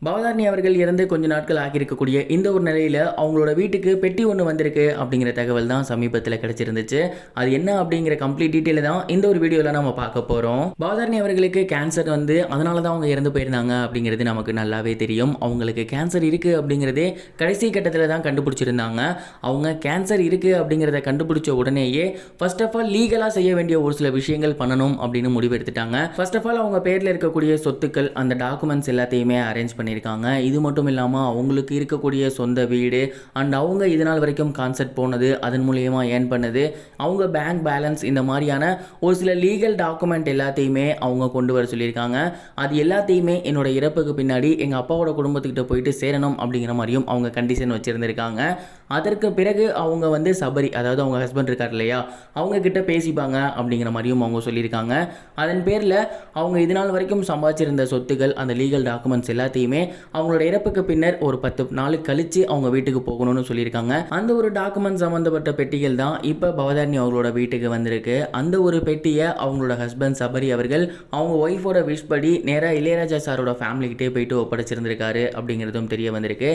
பவதாரணி அவர்கள் இறந்து கொஞ்ச நாட்கள் ஆகியிருக்கக்கூடிய இந்த ஒரு நிலையில் அவங்களோட வீட்டுக்கு பெட்டி ஒன்று வந்திருக்கு அப்படிங்கிற தகவல் தான் சமீபத்தில் கிடைச்சிருந்துச்சு. அது என்ன அப்படிங்கிற கம்ப்ளீட் டீட்டெயில் தான் இந்த ஒரு வீடியோவில் நம்ம பார்க்க போகிறோம். பவதாரணி அவர்களுக்கு கேன்சர் வந்து அதனால தான் அவங்க இறந்து போயிருந்தாங்க அப்படிங்கிறது நமக்கு நல்லாவே தெரியும். அவங்களுக்கு கேன்சர் இருக்குது அப்படிங்கிறதே கடைசி கட்டத்தில் தான் கண்டுபிடிச்சிருந்தாங்க. அவங்க கேன்சர் இருக்குது அப்படிங்கிறத கண்டுபிடிச்ச உடனேயே ஃபர்ஸ்ட் ஆஃப் ஆல் லீகலாக செய்ய வேண்டிய ஒரு சில விஷயங்கள் பண்ணணும் அப்படின்னு முடிவெடுத்துட்டாங்க. ஃபர்ஸ்ட் ஆஃப் ஆல் அவங்க பேரில் இருக்கக்கூடிய சொத்துக்கள் அந்த டாக்குமெண்ட்ஸ் எல்லாத்தையுமே அரேஞ்ச் பண்ணியிருக்காங்க. இது மட்டும் இல்லாமல் அவங்களுக்கு இருக்கக்கூடிய சொந்த வீடு அண்ட் அவங்க இது நாள் வரைக்கும் கான்சர்ட் போனது, அதன் மூலியமா ஏர்ன் பண்ணது, அவங்க பேங்க் பேலன்ஸ், இந்த மாதிரியான ஒரு சில லீகல் டாக்குமெண்ட் எல்லாத்தையுமே அவங்க கொண்டு வர சொல்லியிருக்காங்க. அது எல்லாத்தையுமே என்னோட இறப்புக்கு பின்னாடி எங்கள் அப்பாவோட குடும்பத்துக்கிட்ட போயிட்டு சேரணும் அப்படிங்கிற மாதிரியும் அவங்க கண்டிஷன் வச்சுருந்துருக்காங்க. அதற்கு பிறகு அவங்க வந்து சபரி, அதாவது அவங்க ஹஸ்பண்ட் இருக்கார் இல்லையா, அவங்க கிட்ட பேசிப்பாங்க அப்படிங்கிற மாதிரியும் அவங்க சொல்லியிருக்காங்க. அதன் பேரில் அவங்க இது நாள் வரைக்கும் சம்பாதிச்சிருந்த சொத்துக்கள் அந்த லீகல் டாக்குமெண்ட்ஸ் எல்லாத்தையுமே அவங்களோட இறப்புக்கு பின்னர் ஒரு 10 நாள் கழிச்சு அவங்க வீட்டுக்கு போகணும்னு சொல்லியிருக்காங்க. அந்த ஒரு டாக்குமெண்ட் சம்மந்தப்பட்ட பெட்டிகள் தான் இப்போ பவதாரணி அவங்களோட வீட்டுக்கு வந்திருக்கு. அந்த ஒரு பெட்டியை அவங்களோட ஹஸ்பண்ட் சபரி அவர்கள் அவங்க ஒய்ஃபோட விஷ் படி நேராக இளையராஜா சாரோட ஃபேமிலிக்கிட்டே போயிட்டு ஒப்படைச்சிருந்திருக்காரு அப்படிங்கிறதும் தெரிய வந்திருக்கு.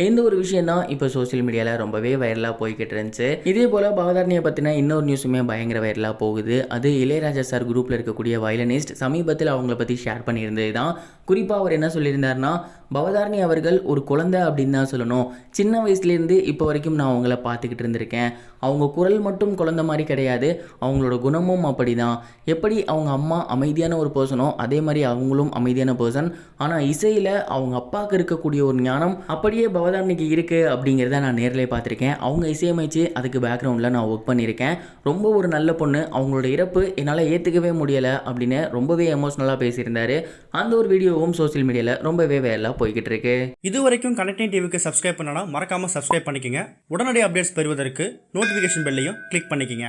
இந்த ஒரு விஷயம் தான் இப்போ சோசியல் மீடியாவில் ரொம்பவே வைரலாக போய்கிட்டு இருந்துச்சு. இதே போல் பவதாரணியை பற்றின இன்னொரு நியூஸுமே பயங்கர வைரலாக போகுது. அது இளையராஜா சார் குரூப்பில் இருக்கக்கூடிய வயலனிஸ்ட் சமீபத்தில் அவங்கள பற்றி ஷேர் பண்ணியிருந்தது தான். குறிப்பாக அவர் என்ன சொல்லியிருந்தாருன்னா, பவதாரணி அவர்கள் ஒரு குழந்தை அப்படின்னு தான் சொல்லணும். சின்ன வயசுலேருந்து இப்போ வரைக்கும் நான் அவங்கள பார்த்துக்கிட்டு இருந்திருக்கேன். அவங்க குரல் மட்டும் குழந்தை மாதிரி கிடையாது, அவங்களோட குணமும் அப்படி தான். எப்படி அவங்க அம்மா அமைதியான ஒரு பர்சனோ அதே மாதிரி அவங்களும் அமைதியான பர்சன். ஆனால் இசையில் அவங்க அப்பாவுக்கு இருக்கக்கூடிய ஒரு ஞானம் அப்படியே பவதாரணிக்கு இருக்குது அப்படிங்கிறத நான் நேரில் பார்த்துருக்கேன். அவங்க இசையமைச்சு அதுக்கு பேக்ரவுண்டில் நான் ஒர்க் பண்ணியிருக்கேன். ரொம்ப ஒரு நல்ல பொண்ணு. அவங்களோட இறப்பு என்னால் ஏற்றுக்கவே முடியலை அப்படின்னு ரொம்பவே எமோஷ்னலாக பேசியிருந்தார். அந்த ஒரு வீடியோவும் சோசியல் மீடியாவில் ரொம்பவே வேலை போய்கிட்டு இருக்கு. இது வரைக்கும் கனெக்டிங் டிவிக்கு சப்ஸ்கிரைப் பண்ணனா மறக்காம சப்ஸ்கிரைப் பண்ணிக்கங்க. உடனடி அப்டேட்ஸ் பெறுவதற்கு நோட்டிஃபிகேஷன் பெல்லையும் கிளிக் பண்ணிக்கங்க.